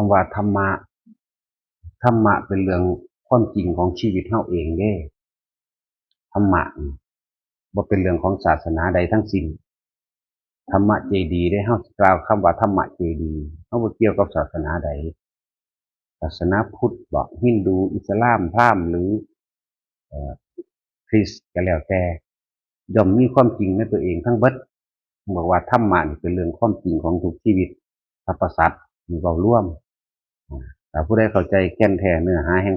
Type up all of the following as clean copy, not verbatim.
ำว่าธรรมะเป็นเรื่องความจริงของชีวิตเฮาเองเด้ธรรมะนี่บ่เป็นเรื่องของศาสนาใดทั้งสิ้นธรรมะเจดีย์ได้เฮากล่าวคำว่าธรรมะเจดีย์เฮาบ่เกี่ยวกับศาสนาใดศาสนาพุทธบ่ฮินดูอิสลามพราหมณ์หรือเอ่อคริสต์ก็แล้วแต่ย่อมมีความจริงในตัวเองทั้งเบิดบอกว่าธรรมะนี่เป็นเรื่องความจริงของทุกชีวิตสรรพสัตว์นี่เว้าร่วมถ้าผู้ใดเข้าใจแก่นแท้เนื้อหาแห่ง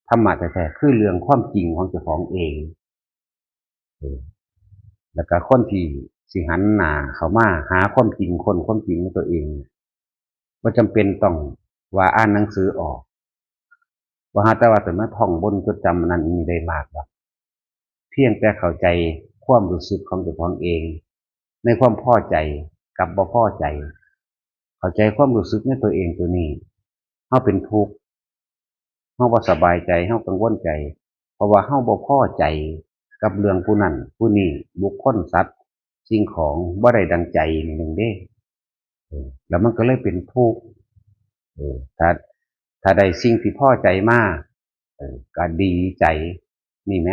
ธรรมะแท้ๆคือเรื่องความจริงของเจ้าของเองแล้วก็คนที่สิหันหน้าเข้ามาหาความจริงคนความจริงในตัวเองบ่จำเป็นต้องว่าอ่านหนังสือออกว่าหาแต่ว่าแต่มาท่องบนจดจำนั่นนี่ได้มากดอกเพียงแต่เข้าใจความรู้สึกของเจ้าของเองในความพอใจกับบ่พอใจเข้าใจความรู้สึกในตัวเองตัวนี้เฮาเป็นทุกข์เฮาบ่สบายใจเฮากังวลใจเพราะว่าเฮาบ่พอใจกับเรื่องผู้นั้นผู้นี้บุคคลสัตว์สิ่งของบ่ได้ดังใจนี่นึงเด้แล้วมันก็เลยเป็นทุกข์เออถ้าได้สิ่งที่พอใจมาก็ดีใจนี่ไหม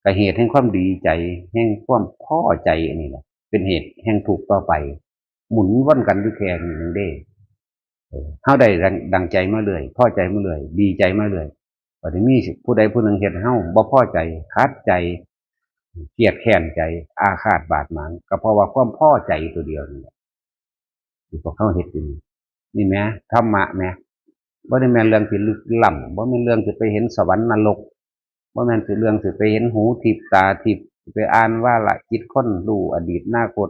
ก็เหตุแห่งความดีใจแห่งความพอใจอันนี้แหละเป็นเหตุแห่งทุกข์ต่อไปหมุนวนกันอยู่แค่นี้นึงเด้เฮาได้ดังใจมาเลยพอใจมาเลยดีใจมาเลยบัดนี้มีผู้ใดผู้หนึ่งเฮ็ดให้เฮาบ่พอใจคัดใจเกลียดแค้นใจอาฆาตบาดหมางก็เพราะว่าความพอใจตัวเดียวนี่แหละที่พวกเขาเฮ็ดอยู่นี่แหมธรรมะแหมบ่ได้แม่นเรื่องที่ลึกล้ำบ่แม่นเรื่องที่ไปเห็นสวรรค์นรกบ่แม่นสิเรื่องสิไปเห็นหูทิพย์ตาทิพย์สิไปอ่านว่าละจิตคนรู้อดีตอนาคต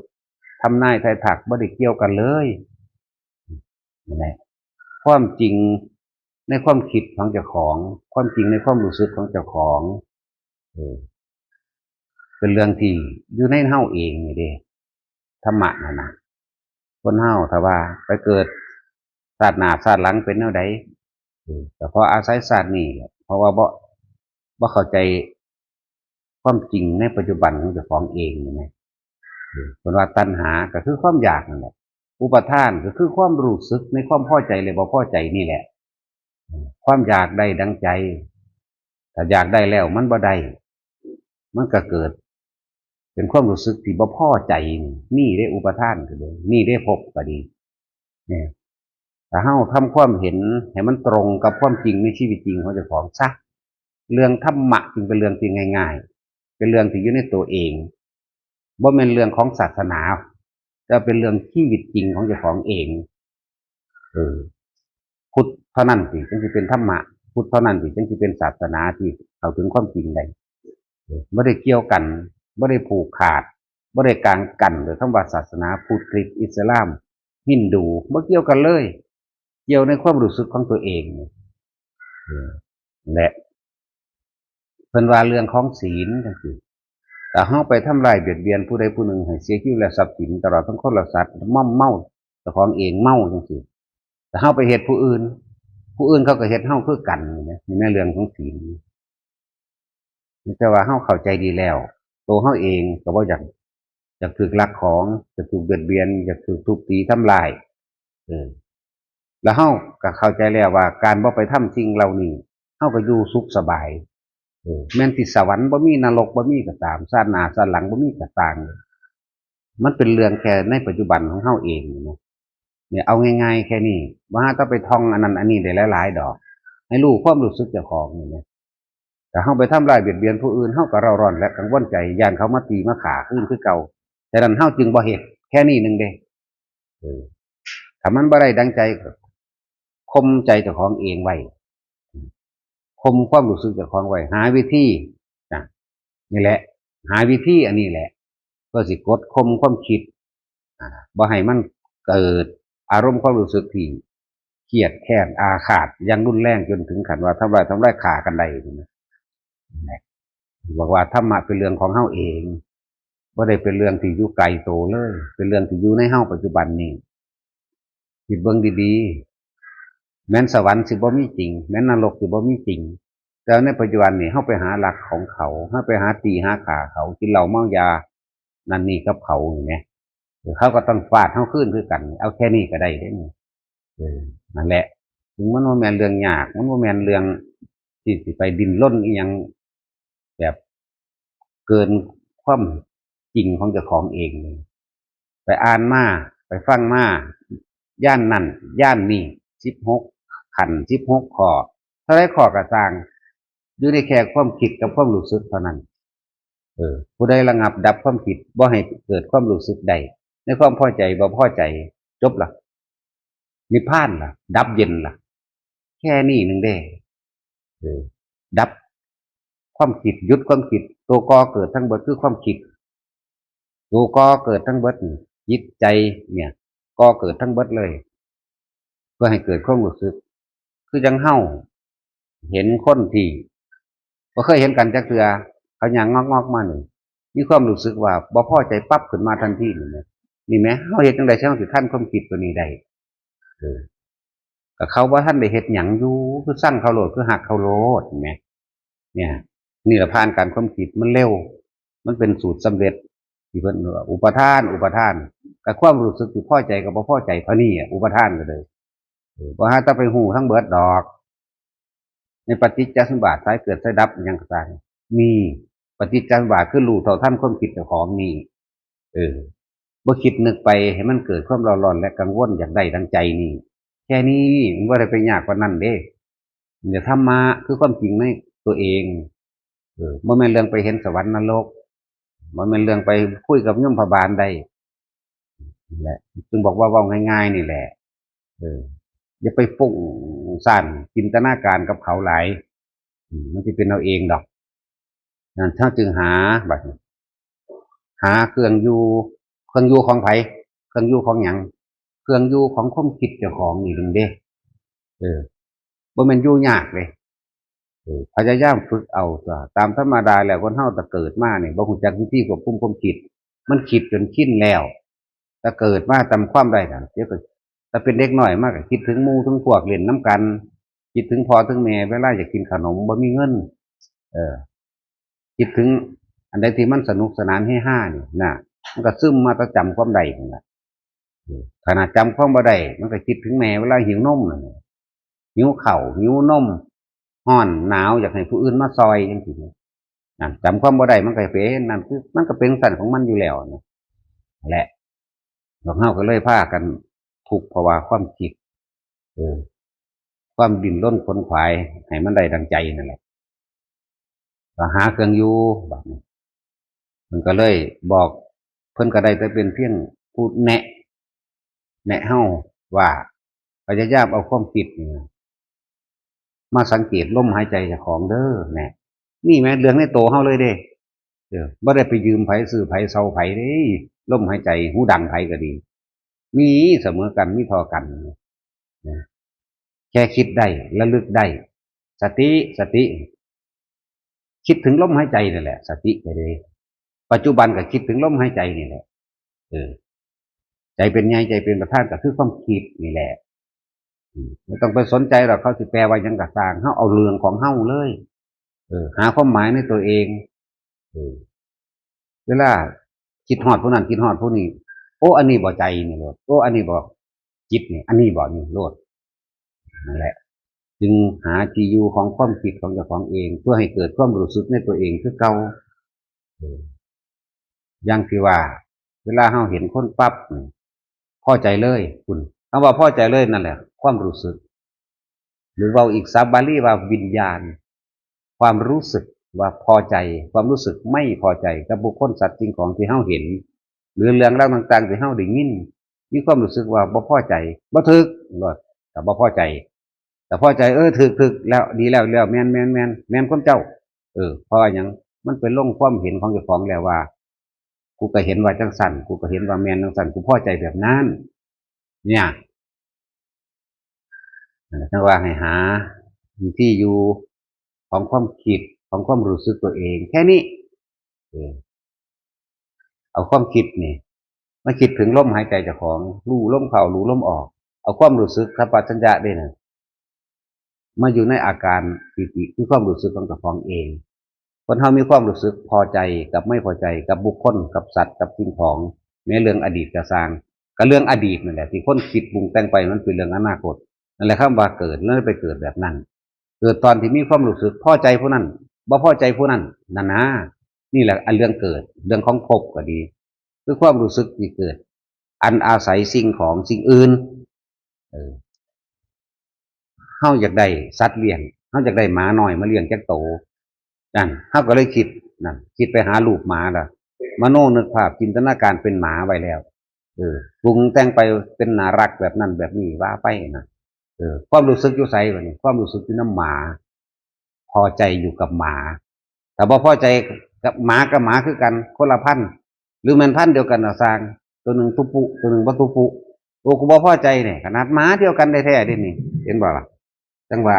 ทำนายทายทักบ่ได้เกี่ยวกันเลยนั่นแหละความจริงในความคิดของเจ้าของความจริงในความรู้สึกของเจ้าของเออเป็นเรื่องที่อยู่ในเฮาเองนี่เด้ธรรมะนั่นน่ะคนเฮาถ้าว่าไปเกิดชาติหน้าชาติหลังเป็นแนวใดแต่พออาศัยชาตินี้เพราะว่าบ่เข้าใจความจริงในปัจจุบันของเจ้าของเองนี่นะเพราะว่าตัณหาก็คือความอยากนั่นแหละอุปทานก็คือความรู้สึกในความพอใจเลยบ่พอใจนี่แหละความอยากได้ดังใจถ้าอยากได้แล้วมันบ่ได้มันก็เกิดเป็นความรู้สึกที่บ่พอใจนี่ได้อุปทานก็เลยนี่ได้ภพก็ดีเนี่ยถ้าเฮาทำความเห็นให้มันตรงกับความจริงในชีวิตจริงของเจ้าของซะเรื่องธรรมะจึงเป็นเรื่องที่ง่ายๆเป็นเรื่องที่อยู่ในตัวเองบ่เป็นเรื่องของศาสนาแต่เป็นเรื่องชีวิตจริงของเจ้าของเองเออพุทธเท่านั้นสิจึงจะเป็นธรรมะพุทธเท่านั้นสิจึงจะเป็นศาสนาที่เข้าถึงความจริงได้ไม่ได้เกี่ยวกันไม่ได้ผูกขาดไม่ได้กางกันหรือคำว่าศาสนาพุทธคริสต์อิสลามฮินดูไม่เกี่ยวกันเลยเกี่ยวในความรู้สึกของตัวเองและเพิ่นว่าเรื่องของศีลจังซี่แต่เฮาไปทำลายเบียดเบียนผู้ใดผู้หนึ่งให้เสียชีวิตและทรัพย์สินตลอดทั้งคนและสัตว์ม่อมเมาเจ้าของเองเมาจังซี่แต่เฮาไปเฮ็ดผู้อื่นเขาก็เฮ็ดเฮาคือกันนี่แม่เรื่องของศีลแต่ว่าเฮาเข้าใจดีแล้วตัวเฮาเองก็บ่อยากถูกลักของอยากถูกเบียดเบียนอยากถูกทุบตีทำลายแล้วเฮาก็เข้าใจแล้วว่าการบ่ไปทำสิ่งเหล่านี้เฮาก็อยู่สุขสบายแม้นที่สวรรค์บ่มีนรกบ่มีก็ตามชาติหน้าชาติหลังบ่มีก็ตามมันเป็นเรื่องแค่ในปัจจุบันของเฮาเองเนี่ยเอาง่ายๆแค่นี้ว่าต้องไปท่องอันนั้นอันนี้ได้หลายๆดอกให้รู้ความรู้สึกเจ้าของนี่แต่เฮาไปทำลายเบียดเบียนผู้อื่นเฮาก็เร่าร้อนและกังวลใจย่านเขามาตีมาฆ่าคือเก่าแต่นั้นเฮาจึงบ่เฮ็ดแค่นี้นึงเด้ถ้ามันบ่ได้ดังใจก็ข่มใจเจ้าของเองไว้ข่มความรู้สึกเจ้าของไว้หาวิธีนะนี่แหละหาวิธีอันนี้แหละก็สิกดข่มความคิดบ่ให้มันเกิดอารมณ์ความรู้สึกที่เครียดแค้นอาฆาตยังรุนแรงจนถึงขั้นว่าทำร้ายฆ่ากันได้นะบอกว่าธรรมะเป็นเรื่องของเฮาเองบ่ได้เป็นเรื่องที่อยู่ไกลโตเลยเป็นเรื่องที่อยู่ในเฮาปัจจุบันนี้คิดเบิ่งดีๆแม้นสวรรค์สิบ่มีจริงแม้นนรกสิบ่มีจริงแต่ในปัจจุบันนี้เฮาไปหาหลักของเขาเฮาไปหาตีหาฆ่าเขากินเหล้าเมายานั่นนี่กับเขาอย่างเงี้ยเขาก็ต้องฟาดเฮาคืนคือกันเอาแค่นี้ก็ได้เด้ นั่นแหละถึงมันบ่แม่นเรื่องยากมันบ่แม่นเรื่องที่สิไปดิ้นรนอีหยังแบบเกินความจริงของเจ้าของเองเลยไปอ่านมาไปฟังมาย่านนั่นย่านนี่16ขัน16ข้อเท่าไรข้อกระสร้างอยู่ในแค่ความคิดกับความรู้สึกเท่านั้นผู้ใดระงับดับความคิดบ่ให้เกิดความรู้สึกใดในความพอใจบ่พอใจจบล่ะนิพพานล่ะดับเย็นล่ะแค่นี้หนึ่งเด้ดับความคิดหยุดความคิดตัวกอเกิดทั้งเบิดคือความคิดตัวกอเกิดทั้งเบิดจิตใจเนี่ยกอเกิดทั้งเบิดเลยเพื่อให้เกิดความรู้สึกคือจังเฮ้าเห็นคนที่บ่เคยเห็นกันจักเทื่อเขาย่างงอกๆมานี่มีความรู้สึกว่าบ่พอใจปั๊บขึ้นมาทันทีนี่แหมเฮาเฮ็ดจังได๋จังสิทันความคิดตัวนี้ได้เออก็เขาบ่ทันได้เฮ็ดหยังอยู่คือสั่งเขาโลดคือหักเขาโลดแหมเนี่ยนี่ล่ะผ่านการความคิดมันเร็วมันเป็นสูตรสำเร็จที่เพิ่นว่าอุปทานกับความรู้สึกที่พอใจกับบ่พอใจเท่านี้อุปทานก็เลยบ่หาแต่ไปฮู้ทั้งเบิดดอกในปฏิจจสมุปบาทสายเกิดสายดับอิหยังก็ตามมีปฏิจจสมุปบาทคือรู้เท่าทันความคิดเจ้าของนี่บ่คิดนึกไปให้มันเกิดความร้อนและกังวลอยากได้ดังใจนี่แค่นี้มันบ่ได้ไปยากกว่านั้นเด้เดี๋ยวธรรมะคือความจริงในตัวเองบ่แม่นเรื่องไปเห็นสวรรค์นรกบ่แม่นเรื่องไปคุยกับยมพบาลได้นี่แหละจึงบอกว่าเว้าง่ายๆนี่แหละอย่าไปฟุ้งซ่านจินตนาการกับเขาหลายมันสิเป็นเอาเองดอกนั่นเฮาจึงหาบัดนี้หาเครื่องอยู่ของไผเครื่องอยู่ของหยังเครื่องอยู่ของความคิดเจ้าของนี่นึงเด้บ่แม่นอยู่ยากเด้พยายามฝึกเอาซะตามธรรมดาแล้วคนเฮาแต่เกิดมานี่บ่รู้จักวิธีควบคุมความคิดมันคิดจนชินแล้วถ้าเกิดมาจำความได้นั่นเดี๋ยวก็ถ้าเป็นเด็กน้อยมากก็คิดถึงหมู่ถึงพวกเล่นน้ำกันคิดถึงพ่อถึงแม่เวลาอยากกินขนมบ่มีเงินเออคิดถึงอันใดที่มันสนุกสนานเฮฮานี่น่ะมันก็ซึมมาแต่จำความได้นั่นแหละขนาดจำความบ่ได้มันก็คิดถึงแม่เวลาหิวนมนั่นหิวข้าวหิวนมร้อนหนาวอยากให้ผู้อื่นมาซอยจังซี่นั่นจำความบ่ได้มันก็เป็นนั่นคือมันก็เป็นสันของมันอยู่แล้วนะแหละพวกเฮาก็เลยพากันทุกข์เพราะว่าความคิดความดิ้นรนขวนขวายให้มันได้ดังใจนั่นแหละก็หาเครื่องอยู่แบบนี้มันก็เลยบอกเพิ่นก็ได้แต่เป็นเพียงพูดแนะเฮาว่าพยายามเอาความคิดนี่มาสังเกตลมหายใจเจ้าของเด้อแน่นี่แม้เรื่องในโตเฮาเลยเด้บ่ได้ไปยืมไผซื้อไผเซาไผเด้ลมหายใจหูดังไผก็ดีมีเสมอกันมีเท่ากันนะแค่คิดได้ระลึกได้สติคิดถึงลมหายใจนี่แหละสติไปเลยปัจจุบันก็คิดถึงลมหายใจนี่แหละใจเป็นไงใจเป็นประธานก็คือความคิดนี่แหละไม่ต้องไปสนใจหรอกเขาสิแปลว่ายังกะสร้างเฮาเอาเรื่องของเฮาเลยหาความหมายในตัวเองเวลาคิดฮอดผู้นั้นคิดฮอดผู้นี้โอ้อันนี้บ่ใจนี่โลดโอ้อันนี้บ่จิตนี่อันนี้บ่นี่โลดนั่นแหละจึงหาที่อยู่ของความคิดของเจ้าของเองเพื่อให้เกิดความรู้สึกในตัวเองคือเก่าอย่างที่ว่าเวลาเฮาเห็นคนปั๊บพอใจเลยคุณคำว่าพอใจเลยนั่นแหละความรู้สึกหรือว่าอีกศัพท์บาลีว่าวิญญาณความรู้สึกว่าพอใจความรู้สึกไม่พอใจกับบุคคลสัตว์สิ่งของที่เฮาเห็นหรือเรื่องราวต่างๆที่เฮาได้ยินมีความรู้สึกว่าบ่พอใจบ่ถึกแต่บ่พอใจแต่พอใจถึกแล้วดีแล้วแม่นคนเจ้าเพราะว่าหยังมันเป็นลงความเห็นของเจ้าของแล้วว่ากูก็เห็นว่าจังสั่นกูก็เห็นว่าแม่นจังสั่นกูพอใจแบบนั้นเนี่ยถ้าว่าให้หาที่อยู่ของความคิดของความรู้สึกตัวเองแค่นี้เอาความคิดนี่มาคิดถึงลมหายใจเจ้าของรู้ลมเข้ารู้ลมออกเอาความรู้สึกสัมปชัญญะได้นะมาอยู่ในอาการปิติคือความรู้สึกของเจ้าของเองคนเฮามีความรู้สึกพอใจกับไม่พอใจกับบุคคลกับสัตว์กับสิ่งของแม้เรื่องอดีตกระสร้าง ก็เรื่องอดีตนั่นแหละที่คนคิดปรุงแต่งไปมันเป็นเรื่องอนาคตนั่นแหละคำว่าเกิดแล้วไปเกิดแบบนั้นเกิดตอนที่มีความรู้สึกพอใจผู้นั้นบ่พอใจผู้นั้นนั่นนะนี่แหละอันเรื่องเกิดเรื่องของภพก็ดีคือความรู้สึกที่เกิดอันอาศัยสิ่งของสิ่งอื่นเออเฮาอยากได้สัตว์เลี้ยงเฮาอยากได้หมาหน่อยมาเลี้ยงจักโตนั่นเฮาก็เลยคิดนั่นคิดไปหารูปหมาล่ะมโนนึกภาพจินตนาการเป็นหมาไว้แล้วปรุงแต่งไปเป็นน่ารักแบบนั้นแบบนี้ว่าไปนะความรู้สึกอยู่ไสวะนี่ความรู้สึกอยู่น้ำหมาพอใจอยู่กับหมาแต่บ่พอใจกับหมาคือกันคนละพันธุ์หรือมันพันธุ์เดียวกันน่ะสร้างตัวหนึ่งตุปุตัวหนึ่งบ่ตุปุตัวกูบ่พอใจเนี่ยขนาดหมาเดียวกันแท้ๆเด้นี่เห็นบ่ล่ะจังว่า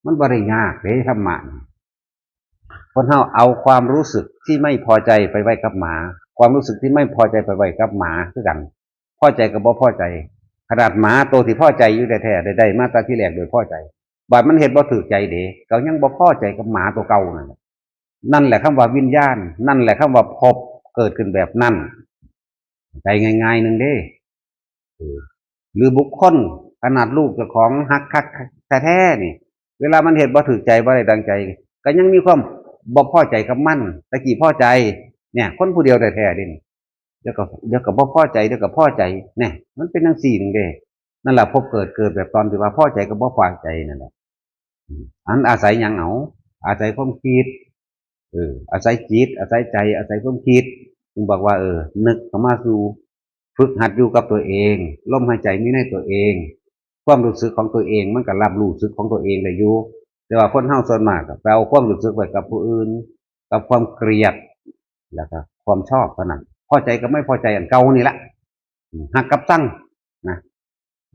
มันบ่ได้ยากเด้ธรรมะคนเฮาเอาความรู้สึกที่ไม่พอใจไปไว้กับหมาความรู้สึกที่ไม่พอใจไปไว้กับหมาคือกันพอใจกับบ่พอใจขนาดหมาตัวที่พอใจอยู่แท้ๆได้มาตั้งที่แรกโดยพอใจบัดมันเฮ็ดบ่ถูกใจเด้ก็ยังบ่พอใจกับหมาตัวเก่านั่นแหละคำว่าวิญญาณนั่นแหละคำว่าภพเกิดขึ้นแบบนั้นใจง่ายๆนึงเด้หรือบุคคลขนาดลูกเจ้าของฮักคักแท้ๆนี่เวลามันเฮ็ดบ่ถูกใจบ่ได้ดังใจก็ยังมีความบ่พอใจกับมันตะกี้พอใจเนี่ยคนผู้เดียวแท้ๆเด้นี่เดี๋ยวก็บ่พอใจเดี๋ยวก็พอใจเนี่ยมันเป็นจังซี่นึงเด้นั่นแหละภพเกิดแบบตอนที่ว่าพอใจกับบ่พอใจนั่นแหละอันอาศัยหยังเอาอาศัยความคิดอาศัยจิตอาศัยใจอาศัยความคิดจึงบอกว่านึกเข้ามาสู่ฝึกหัดอยู่กับตัวเองลมหายใจมีในตัวเองความรู้สึกของตัวเองมันก็รับรู้สึกของตัวเองได้อยู่แต่ว่าคนเฮาส่วนมากก็ไปเอาความรู้สึกไว้กับผู้อื่นกับความเกลียดแล้วก็ความชอบเท่านั้นพอใจกับไม่พอใจอันเก่านี่แหละหักกับสั่งนะ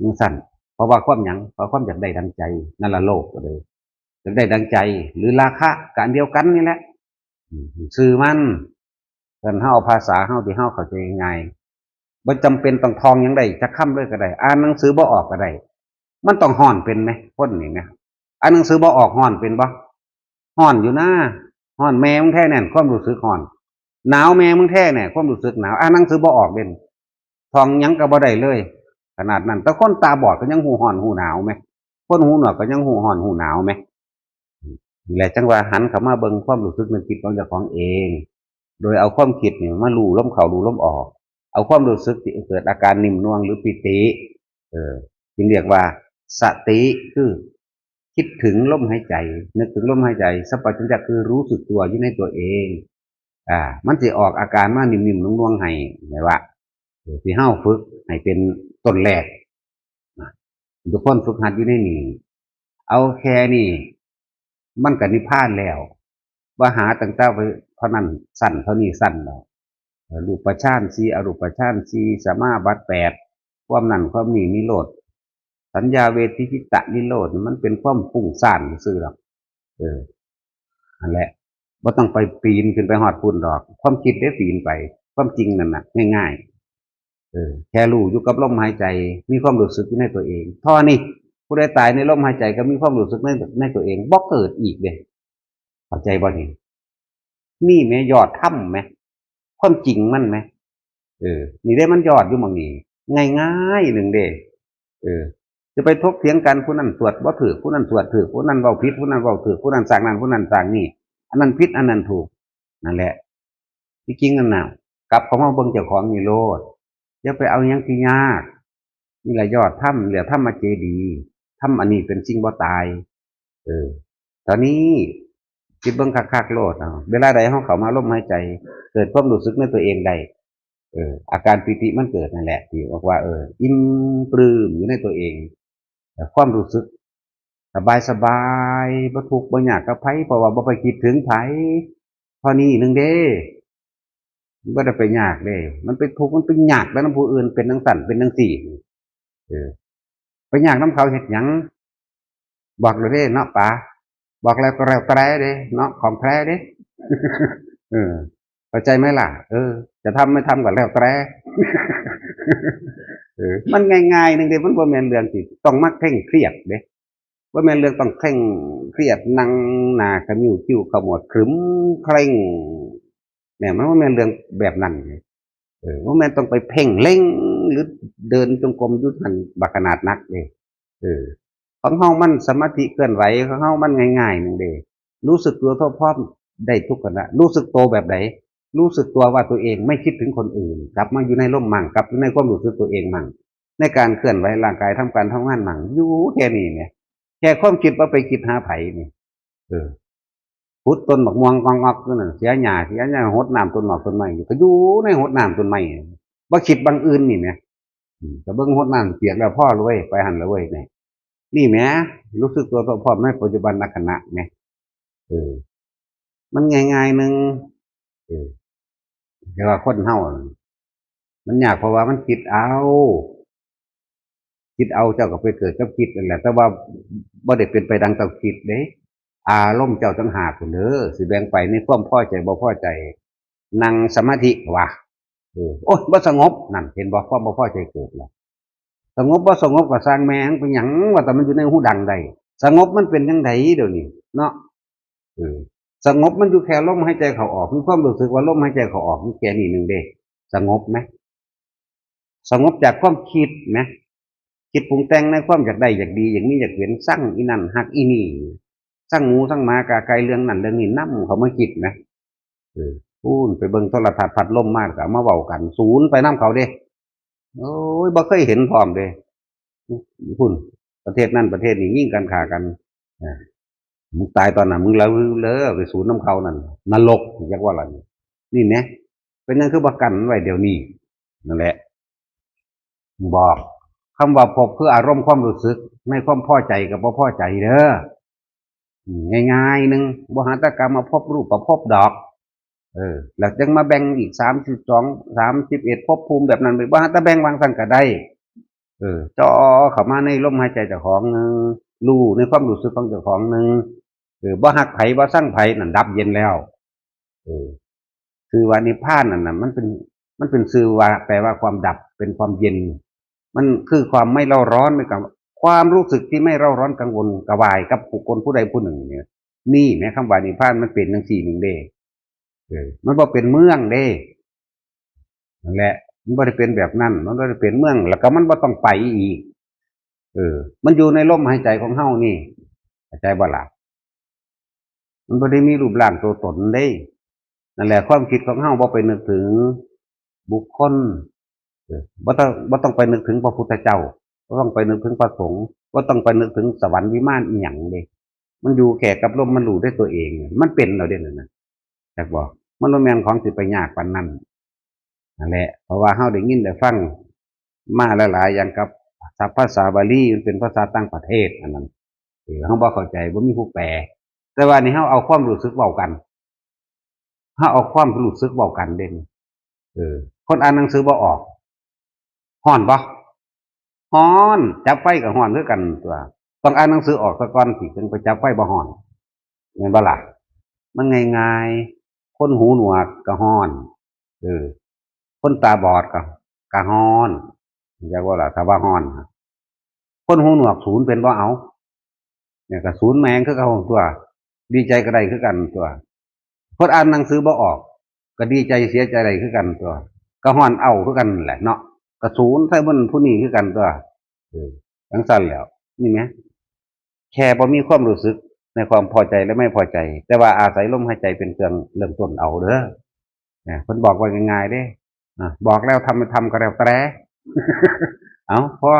มันสั่นเพราะว่าความหยังเพราะความอยากได้ดังใจนั่นละโลกก็เลยอยากได้ดังใจหรือราคะการเดียวกันนี่แหละสื่อมันกันเฮาภาษาเฮาที่เฮาเข้าใจง่ายบ่จำเป็นต้องท่องหยังได้จักคำเลยก็ได้อ่านหนังสือบ่ออกก็ได้มันต้องฮ้อนเป็นไหมคนนี่นะอ่านหนังสือบ่ออกฮ้อนเป็นบ่ฮ้อนอยู่นะฮ้อนแม่มึงแท้แน่นความรู้สึกฮ้อนหนาวแม่มึงแท้แน่ความรู้สึกหนาวอ่านหนังสือบ่ออกเด่นท่องหยังก็บ่ได้เลยขนาดนั้นแต่คนตาบอดก็ยังหูฮ้อนหูหนาวไหมคนหูหนวกก็ยังหูฮ้อนหูหนาวไหมนี่แหละจังว่าหันเข้ามาเบิ่งความรู้สึกนึกคิดของเจ้าของเองโดยเอาความคิดนี่มารู้ลมเข้ารู้ลมออกเอาความรู้สึกที่เกิดอาการนิ่มนวลหรือปิติจึงเรียกว่าสติคือคิดถึงลมหายใจนึกถึงลมหายใจสัพพัญญะคือรู้สึกตัวอยู่ในตัวเองมันจะออกอาการมานิ่มๆนวลๆให้ไงว่าที่เฮาฝึกให้เป็นต้นแรกทุกคนฝึกหัดอยู่ในนี่เอาแค่นี้มันก็นิพพานแล้วว่าหาตั้งแต่เท่านั้นสั้นเท่านี้สั้นแล้วรูปฌานสี่อรูปฌานสี่สมาบัติ8ความนั่นความนี่นิโรธสัญญาเวทิจิตตนิโรธมันเป็นความฟุ้งซ่านซื่อหรอกนั่นแหละบ่ต้องไปปีนขึ้นไปหอดพุ่นดอกความคิดได้ปีนไปความจริงนั่นน่ะง่ายๆแค่รู้อยู่กับลมหายใจมีความรู้สึกอยู่ในตัวเองท่อนี่ผู้ใดตายในลมหายใจก็มีความรู้สึกในตัวเองบ่เกิดอีกเด้เข้าใจบ่นี่นี่แม่ยอดถ้ำไหมความจริงมันไหมนี่ได้มันยอดอยู่หม้องนี้ง่ายๆหนึ่งเด้จะไปทกเถียงกันผู้นั้นสวดบ่ถูกผู้นั้นสวดถูกผู้นั้นเว้าผิดผู้นั้นเว้าถูกผู้นั้นสร้างนั้นผู้นั้นสร้างนี่อันนั้นผิดอันนั้นถูกนั่นแหละที่จริงนั่นน่ะกลับเข้ามาเบิ่งเจ้าของนี่โลดอย่าไปเอาหยังที่ยากนี่แหละยอดถ้ำเหลือถ้ำมาเจดีถ้ำอันนี้เป็นสิ่งบ่ตายตอนนี้คิดเบิ่งคักๆโลดเวลาใดเฮาเข้ามาลมหายใจเกิดความรู้สึกในตัวเองได้อาการปิติมันเกิดนั่นแหละที่บอกว่าอิ่มปลื้มอยู่ในตัวเองความรู้สึกสบายบ่ทุกข์บ่ยากกับไผเพราะว่าบ่ไปคิดถึงไผเท่านี้นึงเด้มันบ่ได้ไปยากเด้มันเป็นทุกข์มันเป็นยากแล้วนำผู้อื่นเป็นจังซั่นเป็นจังซี่ไปยากนำเขาเฮ็ดหยังบอกเลยเด้เนาะป๋าบอกแล้วก็แล้วแต่เด้เนาะของแท้เด้เข้าใจไหมล่ะจะทำไม่ทำก็แล้วแต่มันง่ายๆนึงเด้มันบ่แม่นเรื่องที่ต้องมาเคร่งเครียดเด้บ่แม่นเรื่องต้องเคร่งเครียดนั่งหน้าขมิ้วคิ้วขมวดขรึมเคร่งเนี่ยมันบ่แม่นเรื่องแบบนั้นบ่แม่นต้องไปเพ่งเล็ง หรือเดินจงกรมอยู่หั่นบักขนาดนักเด้ของเฮามันสมาธิเคลื่อนไหวของเฮามันง่ายๆนึงเด้รู้สึกตัวทั่วพร้อมได้ทุกขณะรู้สึกตัวแบบไหนรู้สึกตัวว่าตัวเองไม่คิดถึงคนอื่นกลับมาอยู่ในร่มมั่งกลับอยู่ในความรู้สึกตัวเองมั่งในการเคลื่อนไหวร่างกายทำการทำงานมั่งอยู่แค่นี้เนี่ยแค่ความคิดว่าไปคิดหาไผนี่เออพุดต้นบักม่วงกองออกนั่นนะเสียหญ้าหดน้ำต้นหมอกต้นไม้อยู่ก็อยู่ในหดน้ำต้นไม้บ่คิดบางอื่นนี่แหมก็เบิ่งหดน้ำเปียกแล้วพ่อเลยไปหันเลยเว้ยนี่แหมรู้สึกตัวพร้อมในปัจจุบันขณะไงเออมันง่ายๆหนึงเออแต่ว่าคนเฮามันยากเพราะว่ามันคิดเอาเจ้าก็ไปเกิดกับคิดนั่นแหละแต่ว่าบ่ได้เป็นไปดังเจ้าคิดเด้อารมณ์เจ้าจังหากพุ่นเด้อสิแบ่งไปในความพอใจบ่พอใจนั่งสมาธิว่ะโอ๊ยบ่สงบนั่นเห็นบ่ความบ่พอใจเกิดแล้วสงบบ่สงบก็สร้างแม่งเป็นหยังว่าแต่มันอยู่ในหูดังได้สงบมันเป็นจังไดเดี๋ยวนี้เนาะเออสงบมันอยู่แค่ลมหายใจเข้าออกมีความรู้สึกว่าลมหายใจเข้าออกมันแค่นี้นึงเด้สงบไหมสงบจากความคิดไหมคิดปรุงแต่งในความอยากได้อยากดีอย่างนี้อยากเห็นสั่งอีนั่นหักอีนี่สั่งหมูสั่งหมากาไก่เรื่องนั้นเรื่องนี้นำเขามาคิดนะพูนไปเบิ่งโทรทัศน์พัดลมมากก็มาเว้ากันศูนย์ไปนํเขาเด้โอ้ยบ่เคยเห็นพร้อมเด้พุ่นประเทศนั้นประเทศนี้ยิงกันฆ่ากันอามึงตายตอนนั้นมึงแล้วไปศูนย์นํเขานั่นนรกจักว่าล่ะนี่แหมเป็นหยังคือบ่กันไว้เดี๋ยวนี้นั่นแหละบอกคำว่าพบคืออารมณ์ความรู้สึกไม่ความพอใจกับบ่พอใจเด้อง่ายๆหนึงบ่หาแตกรรมมาพบรูปประพบดอกแล้วจังมาแบ่งอีก32 31ภพภูมิแบบนั้นไปบ่หาแต่แบ่งวางซั่นก็ได้จ่อเข้ามาในลมหายใจเจ้าของหนึ่งรู้ในความรู้สึกของเจ้าของหนึ่งบ่ฮักไผบ่ซังไผนั่นดับเย็นแล้วเออคือว่านิพพานนั่นน่ะมันเป็นชื่อว่าแปลว่าความดับเป็นความเย็นมันคือความไม่เร่าร้อนไม่กับความรู้สึกที่ไม่เร่าร้อนกังวลกระวายกับบุคคลผู้ใดผู้หนึ่งเนี่ยนี่แหมคำว่านิพพานมันเป็นจังซี่นึงเด้มันบ่เป็นเมืองเด้นั่นแหละมันบ่ได้เป็นแบบนั้นมันบ่ได้เป็นเมืองแล้วก็มันบ่ต้องไปอีกมันอยู่ในลมหายใจของเฮานี่เข้าใจบ่ล่ะมันบ่ได้มีรูปร่างตัวตนเด้นั่นแหละความคิดของเฮาบ่ไปนึกถึงบุคคลบ่ต้องไปนึกถึงพระพุทธเจ้าบ่ต้องไปนึกถึงพระสงฆ์บ่ต้องไปนึกถึงสวรรค์วิมานอีหยังเด้มันอยู่แค่กับลมมันรู้ด้วยตัวเองมันเป็นแล้วเด้นั่นน่ะจักบ่มันบ่แม่นของสิไปยากปานนั้นนั่นแหละเพราะว่าเฮาได้ยินได้ฟังมาหลายๆอย่างกับศัพท์ภาษาบาลีมันเป็นภาษาต่างประเทศอันนั้นเฮาบ่เข้าใจบ่มีผู้แปลแต่ว่านี่เฮาเอาความรู้สึกเว้ากันเฮาเอาความรู้สึกเว้ากันเด่นคนอ่านหนังสือบ่ออกร้อนบ่ร้อนจับไฟก็ร้อนคือกันตัวต้องอ่านหนังสือออกซะก่อนสิจึงไปจับไฟบ่ร้อนแม่นบ่ล่ะมันง่ายๆคนหูหนวกก็ร้อนคนตาบอดก็ร้อนจักว่าล่ะถ้าว่าร้อนคนหูหนวกศูนย์เป็นบ่เอาเนี่ยก็ศูนย์แม่งคือเก่าตัวดีใจก็ได้คือกันตัวคนอ่านหนังสือบ่ออกก็ดีใจเสียใจได้คือกันตัวก็ร้อนเอาคือกันแหละเนาะก็ศูนย์ไทมันผู้นี้คือกันตัวจังซั่นแหล้วนี่แหมแค่บ่มีความรู้สึกในความพอใจและไม่พอใจแต่ว่าอาศัยลมหายใจเป็นเครื่องเริ่มต้นเอาเด้อเพิ่นบอกว่าง่ายๆเด้บอกแล้วทำไม่ทำก็แล้วแต่เอาพอ